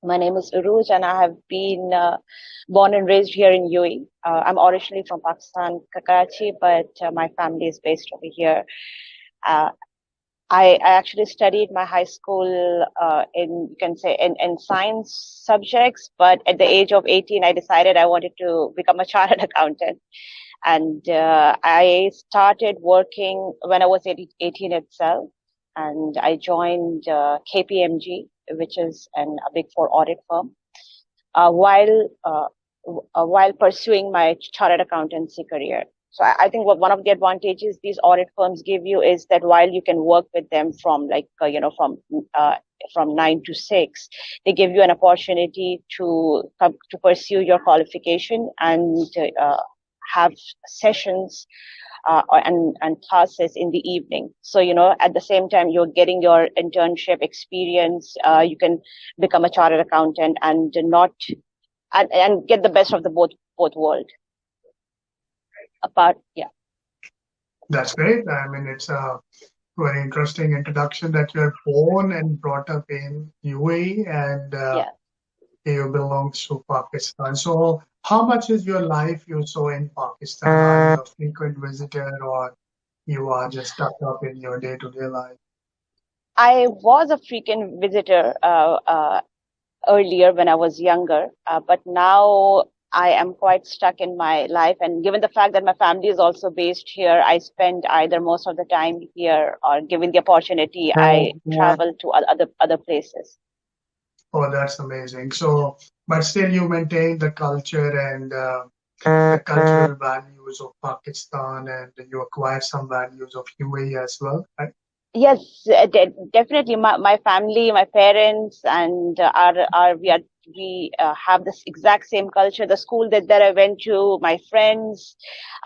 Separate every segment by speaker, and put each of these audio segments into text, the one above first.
Speaker 1: My name is Urooj, and I have been born and raised here in UAE. I'm originally from Pakistan, Karachi, but my family is based over here. Uh, I actually studied my high school in, you can say, in science subjects, but at the age of 18, I decided I wanted to become a chartered accountant. And I started working when I was 18 itself, and I joined KPMG, which is a Big Four audit firm, while pursuing my chartered accountancy career. So I think what one of the advantages these audit firms give you is that while you can work with them from from 9 to 6, they give you an opportunity to to pursue your qualification and have sessions and classes in the evening. So, at the same time, you're getting your internship experience. You can become a chartered accountant and get the best of the both world. Apart, yeah.
Speaker 2: That's great. I mean, it's a very interesting introduction that you're born and brought up in UAE and
Speaker 1: Yeah.
Speaker 2: you belong to Pakistan. So, how much is your life you saw in Pakistan? Are you a frequent visitor or you are just stuck up in your day-to-day life?
Speaker 1: I was a frequent visitor earlier when I was younger, but now I am quite stuck in my life. And given the fact that my family is also based here, I spend either most of the time here or given the opportunity, I travel to other places.
Speaker 2: Oh, that's amazing. So, but still you maintain the culture and the cultural values of Pakistan and you acquire some values of UAE as well, right?
Speaker 1: Yes, definitely. My family, my parents, and we have this exact same culture. The school that I went to, my friends,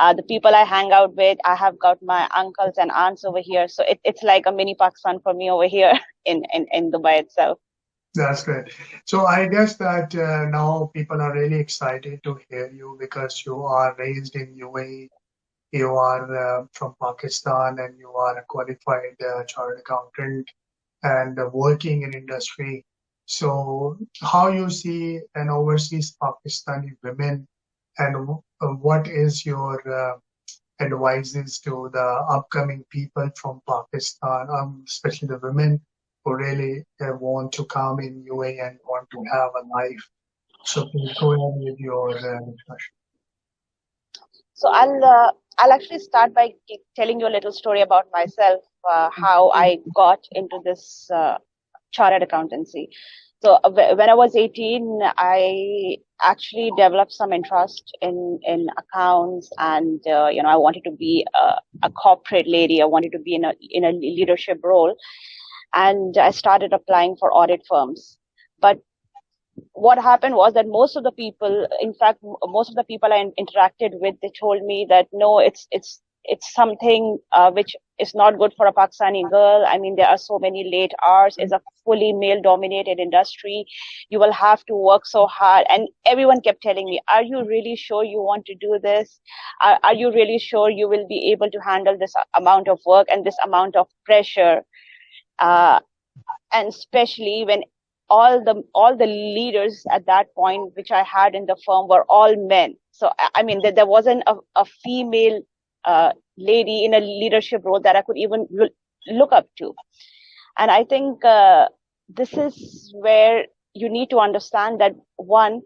Speaker 1: the people I hang out with. I have got my uncles and aunts over here, so it's like a mini Pakistan for me over here in Dubai itself.
Speaker 2: That's great. So I guess that now people are really excited to hear you because you are raised in UAE, you are from Pakistan, and you are a qualified chartered accountant and working in industry. So how you see an overseas Pakistani women and what is your advices to the upcoming people from Pakistan, especially the women who really want to come in UAE and want to have a life. So please go ahead with your discussion.
Speaker 1: So I'll actually start by telling you a little story about myself, how I got into this chartered accountancy. So when I was 18, I actually developed some interest in accounts, and I wanted to be a corporate lady. I wanted to be in a leadership role, and I started applying for audit firms. But what happened was that most of the people, in fact, most of the people I interacted with, they told me that no, it's something which is not good for a Pakistani girl. I mean, there are so many late hours. It's a fully male-dominated industry. You will have to work so hard. And everyone kept telling me, "Are you really sure you want to do this? Are you really sure you will be able to handle this amount of work and this amount of pressure?" Uh, and especially when all the leaders at that point which I had in the firm were all men. So I mean there wasn't a female lady in a leadership role that I could even look up to. And I think this is where you need to understand that, one,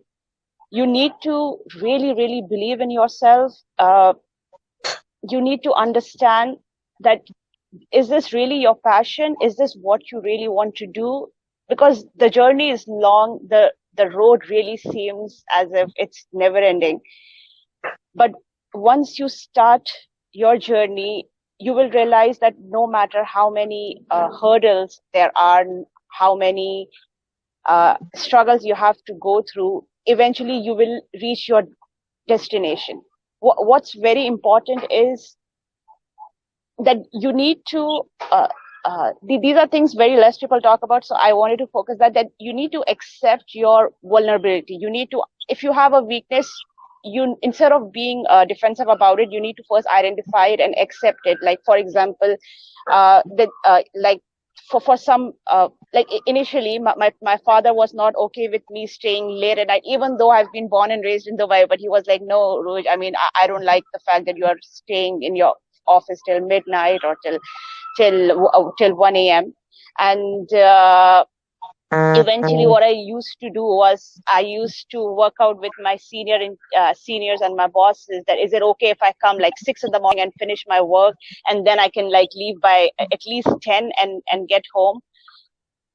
Speaker 1: you need to really believe in yourself. You need to understand that, is this really your passion? Is this what you really want to do? Because the journey is long, the road really seems as if it's never ending. But once you start your journey, you will realize that no matter how many hurdles there are, how many struggles you have to go through, eventually you will reach your destination. What's very important is that you need to these are things very less people talk about, so I wanted to focus that you need to accept your vulnerability. You need to, if you have a weakness, you, instead of being defensive about it, you need to first identify it and accept it. Like, for example, like for some like initially my father was not okay with me staying late at night, even though I've been born and raised in Dubai. But he was like, no, Roj, I mean, I don't like the fact that you are staying in your office till midnight or till 1 a.m. And eventually what I used to do was I used to work out with my seniors and my bosses that, is it okay if I come like 6 in the morning and finish my work, and then I can like leave by at least 10 and get home.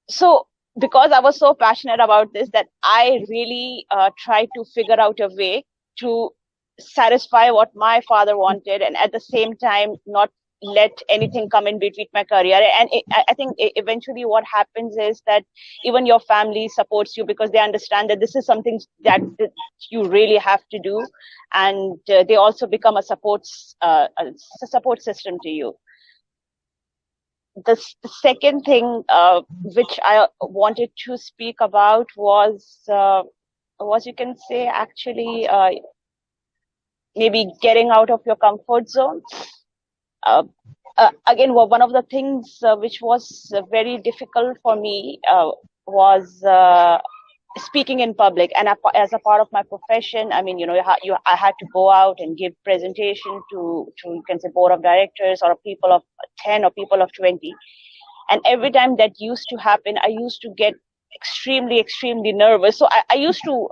Speaker 1: So because I was so passionate about this, that I really tried to figure out a way to satisfy what my father wanted, and at the same time not let anything come in between my career. And I think eventually what happens is that even your family supports you, because they understand that this is something that you really have to do, and they also become a support system to you. The second thing which I wanted to speak about was, you can say, actually maybe getting out of your comfort zone. Again, one of the things which was very difficult for me was speaking in public. And as a part of my profession, I mean, I had to go out and give presentation to you can say board of directors, or people of 10 or people of 20. And every time that used to happen, I used to get extremely nervous. So I used to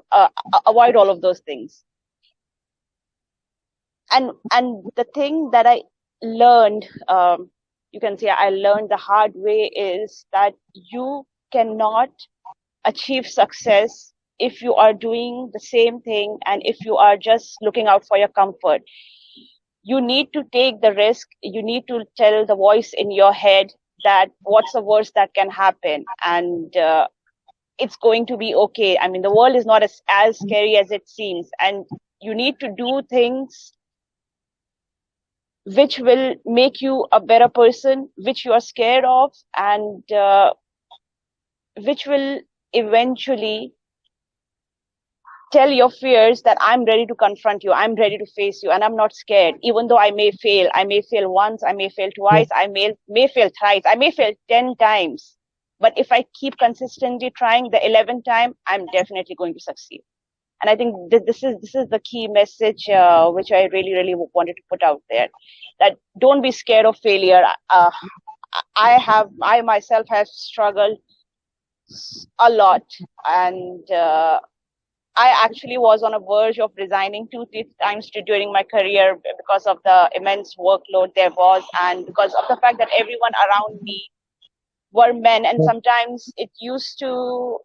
Speaker 1: avoid all of those things. And the thing that I learned, you can say I learned the hard way, is that you cannot achieve success if you are doing the same thing and if you are just looking out for your comfort. You need to take the risk. You need to tell the voice in your head that what's the worst that can happen, and it's going to be okay. I mean, the world is not as scary as it seems, and you need to do things which will make you a better person, which you are scared of, and which will eventually tell your fears that I'm ready to confront you, I'm ready to face you, and I'm not scared. Even though I may fail once, I may fail twice, I may fail thrice, I may fail 10 times. But if I keep consistently trying, the 11th time, I'm definitely going to succeed. And I think this is the key message which I really wanted to put out there. That don't be scared of failure. I myself have struggled a lot, and I actually was on a verge of resigning 2-3 times during my career because of the immense workload there was, and because of the fact that everyone around me were men, and sometimes it used to.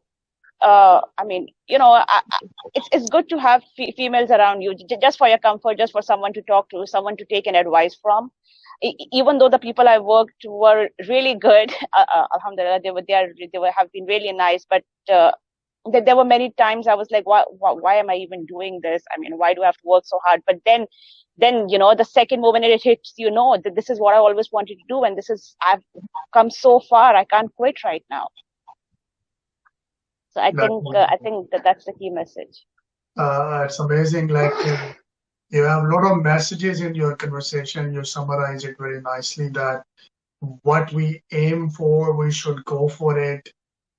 Speaker 1: I mean, it's good to have females around you just for your comfort, just for someone to talk to, someone to take an advice from. Even though the people I worked were really good, alhamdulillah, they have been really nice, but there were many times I was like, why am I even doing this? I mean, why do I have to work so hard? But then the second moment it hits, that this is what I always wanted to do, and I've come so far, I can't quit right now. So I think that's the key message.
Speaker 2: It's amazing. Like you have a lot of messages in your conversation. You summarize it very nicely, that what we aim for, we should go for it.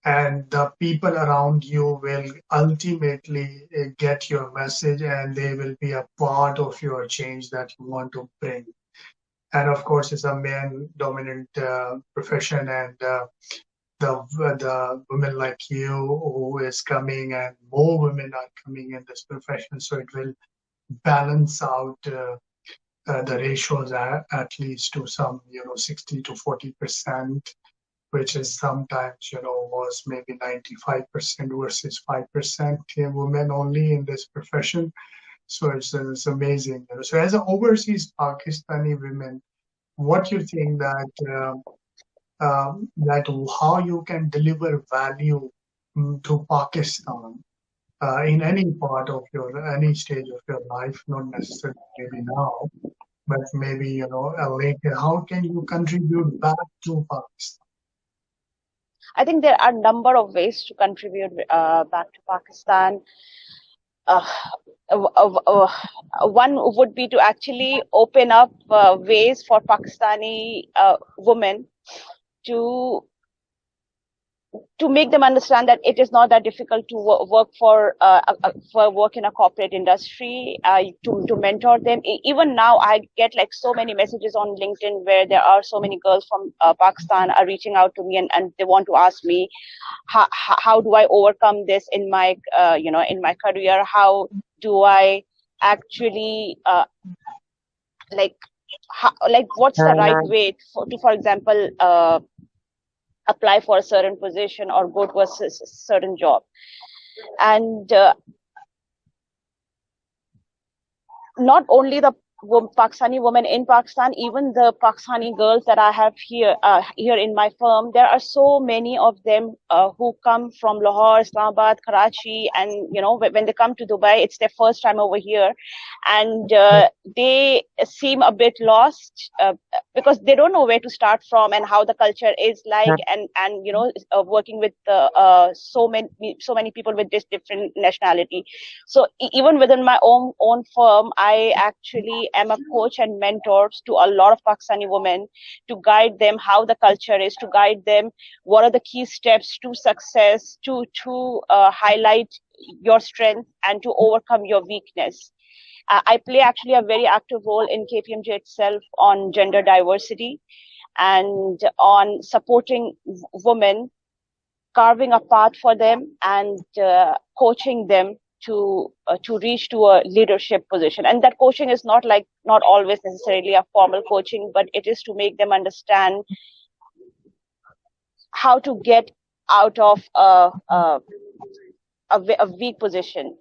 Speaker 2: And the people around you will ultimately get your message, and they will be a part of your change that you want to bring. And of course, it's a man-dominant profession, and the women like you who is coming, and more women are coming in this profession, so it will balance out the ratios at least to some 60 to 40%, which is sometimes was maybe 95% versus 5% women only in this profession. So it's amazing. So as an overseas Pakistani women, what you think that how you can deliver value to Pakistan in any part of any stage of your life, not necessarily maybe now, but maybe later. How can you contribute back to Pakistan?
Speaker 1: I think there are a number of ways to contribute back to Pakistan. One would be to actually open up ways for Pakistani women to to make them understand that it is not that difficult to work for work in a corporate industry, to mentor them. Even now I get like so many messages on LinkedIn where there are so many girls from Pakistan are reaching out to me, and they want to ask me how do I overcome this in my in my career. How do I actually like what's the right way for example apply for a certain position or go to a certain job. And not only the Pakistani women in Pakistan, even the Pakistani girls that I have here in my firm, there are so many of them who come from Lahore, Islamabad, Karachi, and when they come to Dubai, it's their first time over here, and they seem a bit lost because they don't know where to start from and how the culture is like, and working with so many people with this different nationality. So even within my own firm, I actually am a coach and mentor to a lot of Pakistani women to guide them how the culture is, to guide them what are the key steps to success, to highlight your strength and to overcome your weakness. I play actually a very active role in KPMG itself on gender diversity and on supporting women, carving a path for them, and coaching them to reach to a leadership position. And that coaching is not always necessarily a formal coaching, but it is to make them understand how to get out of a weak position.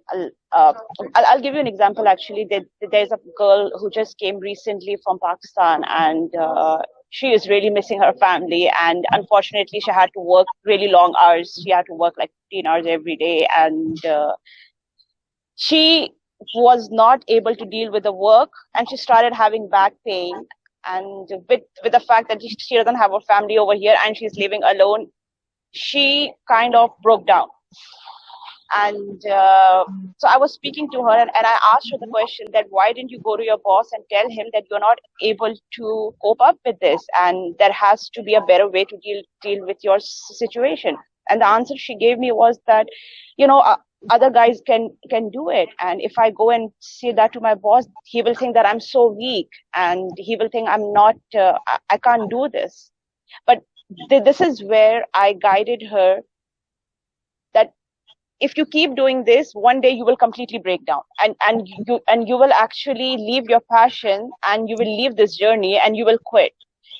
Speaker 1: I'll give you an example. Actually, there's a girl who just came recently from Pakistan, and she is really missing her family. And unfortunately, she had to work really long hours. She had to work like 15 hours every day, and she was not able to deal with the work, and she started having back pain. And with the fact that she doesn't have her family over here and she's living alone, she kind of broke down. And so I was speaking to her, and I asked her the question that why didn't you go to your boss and tell him that you're not able to cope up with this, and there has to be a better way to deal with your situation. And the answer she gave me was that, other guys can do it, and if I go and say that to my boss, he will think that I'm so weak, and he will think I'm not, I can't do this. But this is where I guided her that if you keep doing this, one day you will completely break down, and you will actually leave your passion, and you will leave this journey, and you will quit.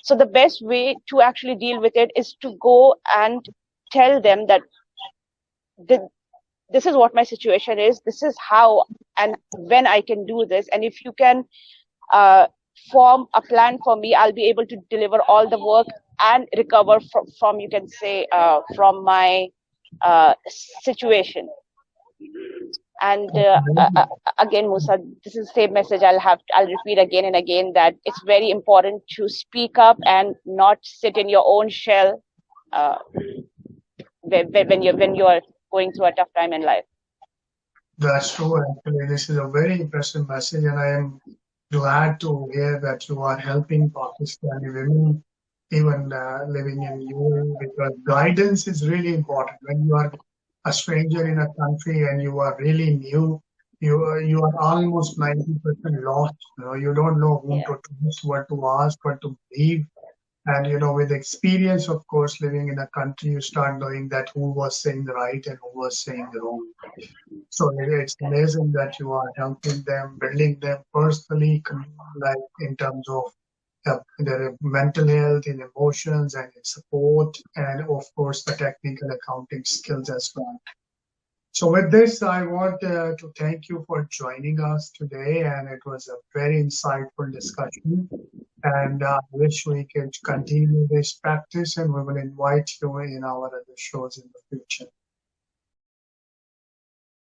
Speaker 1: So the best way to actually deal with it is to go and tell them that this is what my situation is, this is how and when I can do this, and if you can form a plan for me, I'll be able to deliver all the work and recover from you can say from my situation. And again, Musa, this is the same message I'll repeat again and again, that it's very important to speak up and not sit in your own shell when you are going through a tough time in life.
Speaker 2: That's true. Actually, this is a very impressive message, and I am glad to hear that you are helping Pakistani women, even living in UAE, because guidance is really important. When you are a stranger in a country and you are really new, you are almost 90% lost. You don't know whom to trust, what to ask, what to believe. And with experience, of course, living in a country, you start knowing that who was saying the right and who was saying the wrong. So it's amazing that you are helping them, building them personally, like in terms of their mental health, in emotions, and in support, and of course the technical accounting skills as well. So with this, I want to thank you for joining us today, and it was a very insightful discussion. And I wish we could continue this practice, and we will invite you in our other shows in the future.